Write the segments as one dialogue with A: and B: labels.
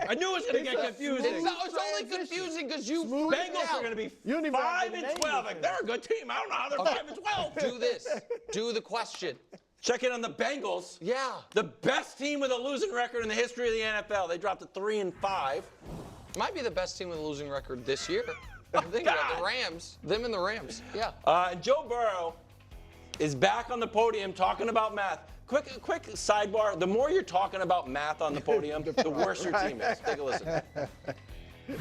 A: I knew it was going to get confusing.
B: It's only confusing because you
A: Bengals are going to be 5-12. Like, they're a good team. I don't know how they're 5-12.
B: Do this. Do the question.
A: Check in on the Bengals.
B: Yeah.
A: The best team with a losing record in the history of the NFL. They dropped to 3-5.
B: Might be the best team with a losing record this year. Think about the Rams. Them and the Rams. Yeah.
A: And Joe Burrow is back on the podium talking about math. Quick sidebar. The more you're talking about math on the podium, the worse your team is. Take a listen.
C: I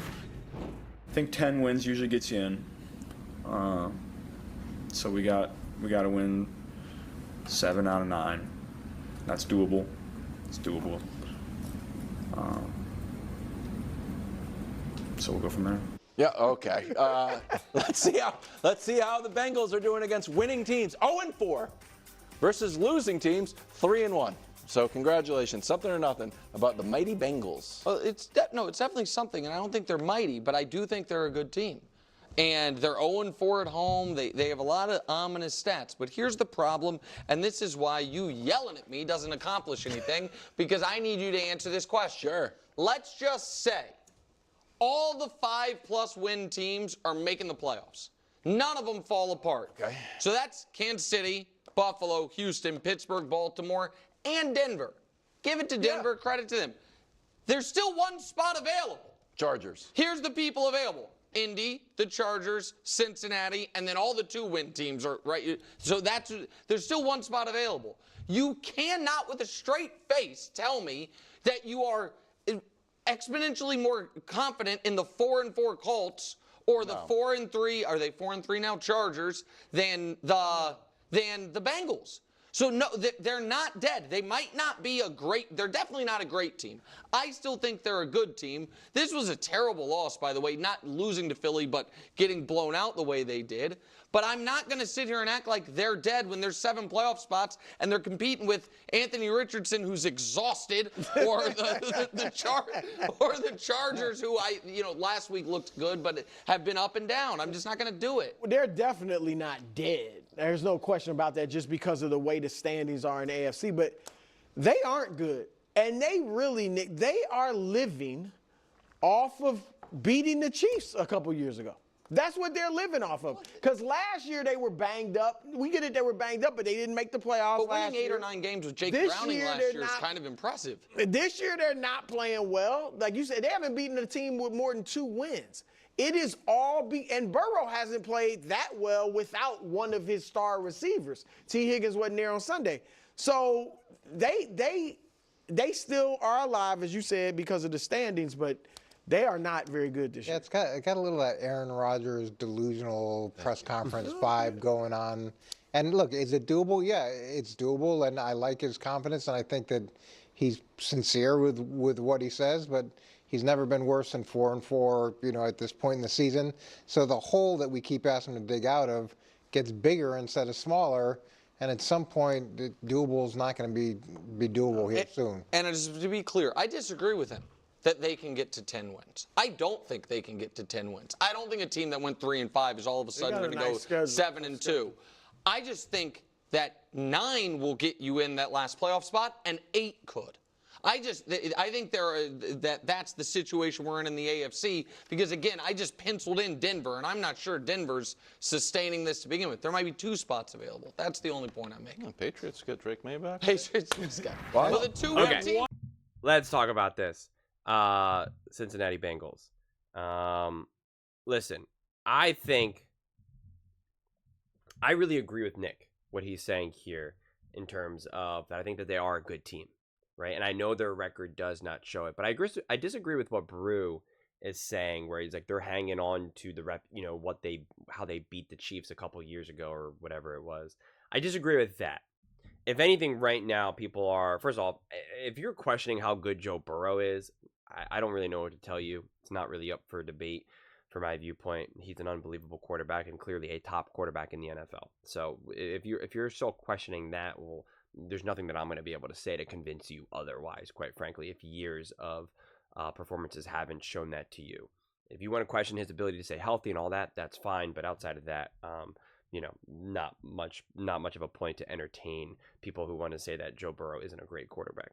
C: think 10 wins usually gets you in. So we got to win 7 out of 9. That's doable. It's doable. So we'll go from there.
A: Yeah. Okay. Let's see how the Bengals are doing against winning teams. 0-4 versus losing teams. 3-1. So congratulations. Something or nothing about the mighty Bengals.
B: Well, it's definitely something, and I don't think they're mighty, but I do think they're a good team. And they're 0-4 at home. They have a lot of ominous stats. But here's the problem, and this is why you yelling at me doesn't accomplish anything, because I need you to answer this question.
A: Sure.
B: Let's just say all the 5+ win teams are making the playoffs. None of them fall apart.
A: Okay.
B: So that's Kansas City, Buffalo, Houston, Pittsburgh, Baltimore, and Denver. Give it to Denver, credit to them. There's still one spot available.
A: Chargers.
B: Here's the people available. Indy, the Chargers, Cincinnati, and then all the 2-win teams are right. So there's still one spot available. You cannot, with a straight face, tell me that you are exponentially more confident in the 4-4 Colts or the 4-3. Are they 4-3 now? Chargers than the Bengals. So no, they're not dead. They might not be they're definitely not a great team. I still think they're a good team. This was a terrible loss, by the way, not losing to Philly, but getting blown out the way they did. But I'm not going to sit here and act like they're dead when there's 7 playoff spots and they're competing with Anthony Richardson, who's exhausted, or the Chargers, who last week looked good, but have been up and down. I'm just not going to do it.
D: They're definitely not dead. There's no question about that, just because of the way the standings are in the AFC. But they aren't good. And they are living off of beating the Chiefs a couple years ago. That's what they're living off of. Because last year they were banged up. We get it, they were banged up, but they didn't make the playoffs
B: but
D: last year.
B: But winning 8 or 9 games with Jake Browning last year is kind of impressive.
D: This year they're not playing well. Like you said, they haven't beaten a team with more than 2 wins. It is and Burrow hasn't played that well without one of his star receivers. T. Higgins wasn't there on Sunday. So they still are alive, as you said, because of the standings, but they are not very good this year.
E: It's got a little of that Aaron Rodgers delusional press conference vibe going on. And look, is it doable? Yeah, it's doable, and I like his confidence, and I think that he's sincere with what he says, but he's never been worse than 4-4, at this point in the season. So the hole that we keep asking him to dig out of gets bigger instead of smaller. And at some point, doable is not going to be doable here soon.
B: And just to be clear, I disagree with him that they can get to 10 wins. I don't think they can get to 10 wins. I don't think a team that went 3-5 is all of a sudden going to go 7-2. I just think that 9 will get you in that last playoff spot, and 8 could. I think that's the situation we're in the AFC, because, again, I just penciled in Denver, and I'm not sure Denver's sustaining this to begin with. There might be 2 spots available. That's the only point I'm making.
A: Patriots get Drake May back.
B: Patriots got. Well, the 2-win team.
F: Let's talk about this. Cincinnati Bengals. Listen, I really agree with Nick, what he's saying here in terms of that. I think that they are a good team. Right, and I know their record does not show it, but I disagree with what Brew is saying, where he's like they're hanging on to the how they beat the Chiefs a couple years ago or whatever it was. I disagree with that. If anything, right now people are, first of all, if you're questioning how good Joe Burrow is, I don't really know what to tell you. It's not really up for debate. From my viewpoint, he's an unbelievable quarterback and clearly a top quarterback in the NFL. So if you're still questioning that, well, there's nothing that I'm going to be able to say to convince you otherwise, quite frankly, if years of performances haven't shown that to you. If you want to question his ability to stay healthy and all that, that's fine. But outside of that, not much of a point to entertain people who want to say that Joe Burrow isn't a great quarterback.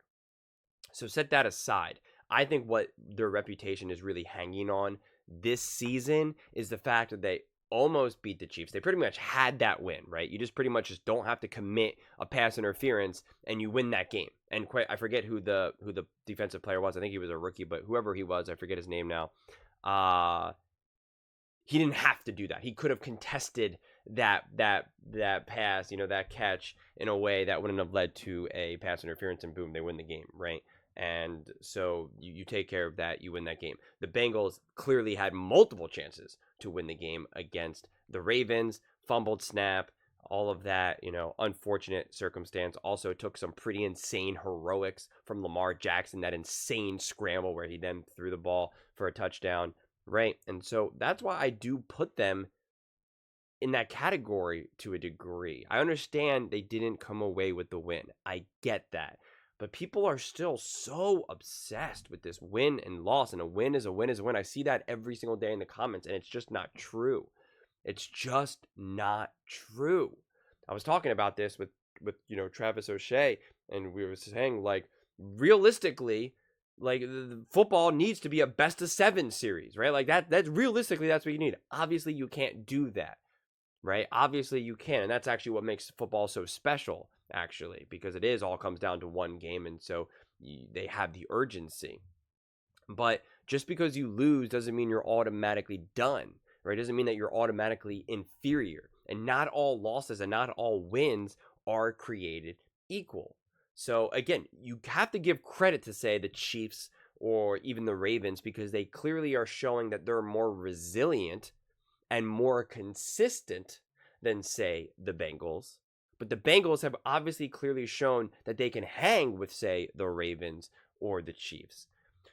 F: So set that aside. I think what their reputation is really hanging on this season is the fact that they almost beat the Chiefs. They pretty much had that win, right? You just pretty much just don't have to commit a pass interference and you win that game. And I forget who the defensive player was. I think he was a rookie, but whoever he was, I forget his name now. He didn't have to do that. He could have contested that pass, that catch in a way that wouldn't have led to a pass interference, and boom, they win the game, right? And so you take care of that, you win that game. The Bengals clearly had multiple chances to win the game against the Ravens, fumbled snap, all of that, unfortunate circumstance. Also took some pretty insane heroics from Lamar Jackson, that insane scramble where he then threw the ball for a touchdown, right? And so that's why I do put them in that category to a degree. I understand they didn't come away with the win. I get that. But people are still so obsessed with this win and loss, and a win is a win is a win. I see that every single day in the comments, and it's just not true. It's just not true. I was talking about this with Travis O'Shea, and we were saying, like, realistically, like, the football needs to be a best of 7 series, right? Like, that's realistically, that's what you need. Obviously, you can't do that, right? Obviously, you can, and that's actually what makes football so special, actually, because it all comes down to one game, and so they have the urgency. But just because you lose doesn't mean you're automatically done, right? It doesn't mean that you're automatically inferior, and not all losses and not all wins are created equal. So again, you have to give credit to, say, the Chiefs or even the Ravens, because they clearly are showing that they're more resilient and more consistent than, say, the Bengals. But the Bengals have obviously clearly shown that they can hang with, say, the Ravens or the Chiefs.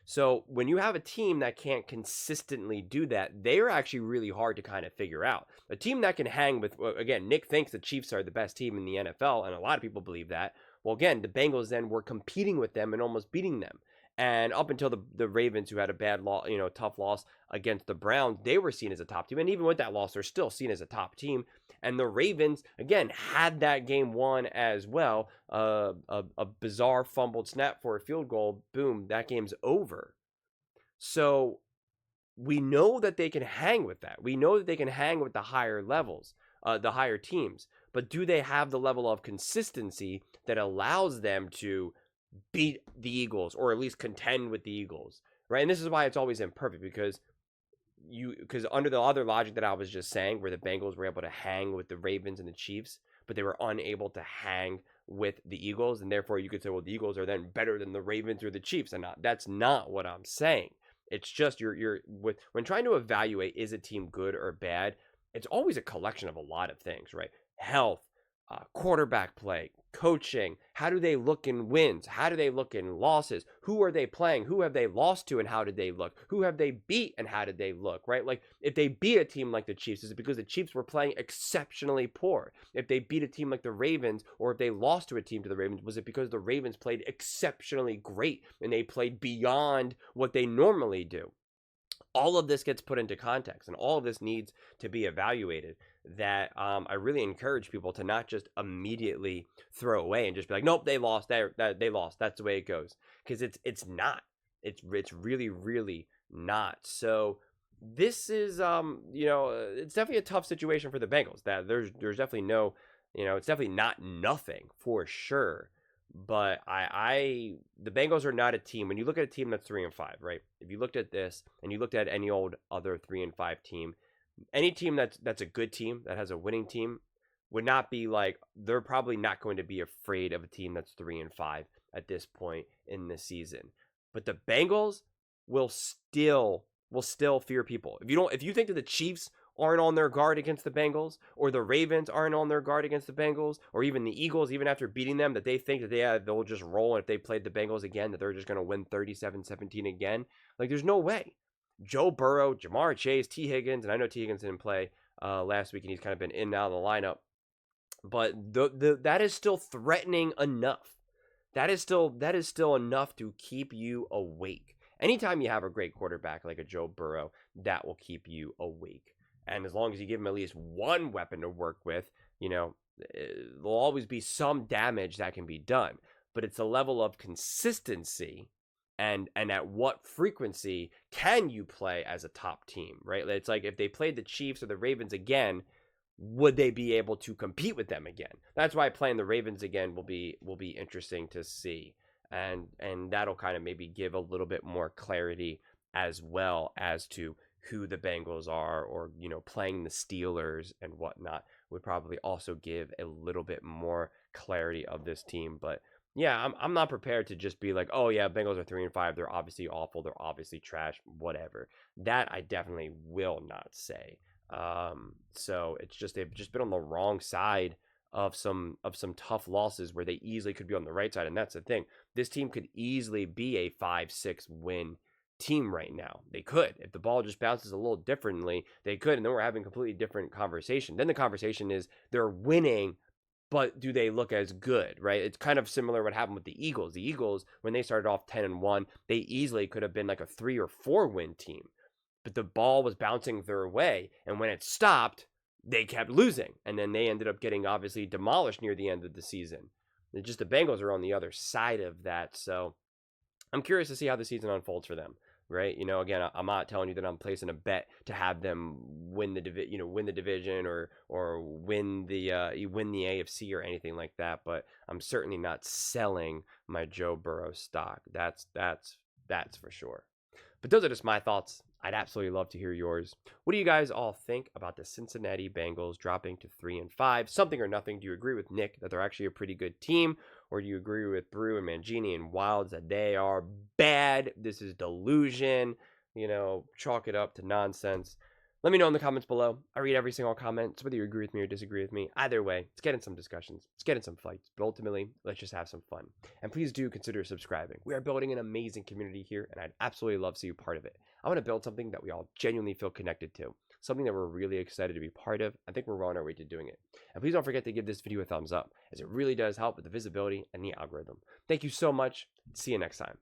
F: So when you have a team that can't consistently do that, they are actually really hard to kind of figure out. A team that can hang with, again, Nick thinks the Chiefs are the best team in the NFL, and a lot of people believe that. Well, again, the Bengals then were competing with them and almost beating them. And up until the Ravens, who had a bad loss, tough loss against the Browns, they were seen as a top team. And even with that loss, they're still seen as a top team. And the Ravens, again, had that game won as well. A bizarre fumbled snap for a field goal. Boom, that game's over. So we know that they can hang with that. We know that they can hang with the higher levels, the higher teams. But do they have the level of consistency that allows them to beat the Eagles, or at least contend with the Eagles, right? And this is why it's always imperfect, because under the other logic that I was just saying, where the Bengals were able to hang with the Ravens and the Chiefs, but they were unable to hang with the Eagles, and therefore you could say, well, the Eagles are then better than the Ravens or the Chiefs, and that's not what I'm saying. It's just when trying to evaluate, is a team good or bad, it's always a collection of a lot of things, right? Health, quarterback play, coaching, how do they look in wins, how do they look in losses, who are they playing, who have they lost to and how did they look, who have they beat and how did they look, right? Like, if they beat a team like the Chiefs, is it because the Chiefs were playing exceptionally poor? If they beat a team like the Ravens, or if they lost to a team to the Ravens, was it because the Ravens played exceptionally great and they played beyond what they normally do? All of this gets put into context, and all of this needs to be evaluated. That I really encourage people to not just immediately throw away and just be like, nope, they lost. They lost. That's the way it goes. Because it's not. It's really, really not. So this is it's definitely a tough situation for the Bengals. That there's definitely no, it's definitely not nothing for sure. But the Bengals are not a team. When you look at a team that's 3-5, right? If you looked at this and you looked at any old other 3-5 team, any team that's a good team, that has a winning team, would not be like, they're probably not going to be afraid of a team that's 3-5 at this point in the season. But the Bengals will still fear people. If you think that the Chiefs aren't on their guard against the Bengals, or the Ravens aren't on their guard against the Bengals, or even the Eagles, even after beating them, that they think that they'll just roll, and if they played the Bengals again, that they're just going to win 37-17 again. Like, there's no way. Joe Burrow, Jamar Chase, T. Higgins, and I know T. Higgins didn't play last week, and he's kind of been in and out of the lineup, but that is still threatening enough. That is still enough to keep you awake. Anytime you have a great quarterback like a Joe Burrow, that will keep you awake. And as long as you give him at least one weapon to work with, there'll always be some damage that can be done. But it's a level of consistency and at what frequency can you play as a top team, right? It's like if they played the Chiefs or the Ravens again, would they be able to compete with them again? That's why playing the Ravens again will be interesting to see, and that'll kind of maybe give a little bit more clarity as well as to who the Bengals are, or playing the Steelers and whatnot would probably also give a little bit more clarity of this team. But yeah, I'm not prepared to just be like, oh yeah, Bengals are 3-5. They're obviously awful. They're obviously trash. Whatever. That I definitely will not say. So it's just they've just been on the wrong side of some tough losses where they easily could be on the right side, and that's the thing. This team could easily be a 5-6 win team right now. They could, if the ball just bounces a little differently, they could, and then we're having a completely different conversation. Then the conversation is they're winning, but do they look as good, right? It's kind of similar what happened with the Eagles. The Eagles, when they started off 10-1, they easily could have been like a 3 or 4 win team. But the ball was bouncing their way, and when it stopped, they kept losing. And then they ended up getting obviously demolished near the end of the season. It's just the Bengals are on the other side of that. So I'm curious to see how the season unfolds for them, right? Again, I'm not telling you that I'm placing a bet to have them win the division or win the AFC or anything like that. But I'm certainly not selling my Joe Burrow stock. That's for sure. But those are just my thoughts. I'd absolutely love to hear yours. What do you guys all think about the Cincinnati Bengals dropping to 3-5? Something or nothing. Do you agree with Nick that they're actually a pretty good team? Or do you agree with Brew and Mangini and Wilds that they are bad? This is delusion. Chalk it up to nonsense. Let me know in the comments below. I read every single comment, so whether you agree with me or disagree with me. Either way, let's get in some discussions. Let's get in some fights. But ultimately, let's just have some fun. And please do consider subscribing. We are building an amazing community here, and I'd absolutely love to see you part of it. I want to build something that we all genuinely feel connected to. Something that we're really excited to be part of. I think we're well on our way to doing it. And please don't forget to give this video a thumbs up, as it really does help with the visibility and the algorithm. Thank you so much. See you next time.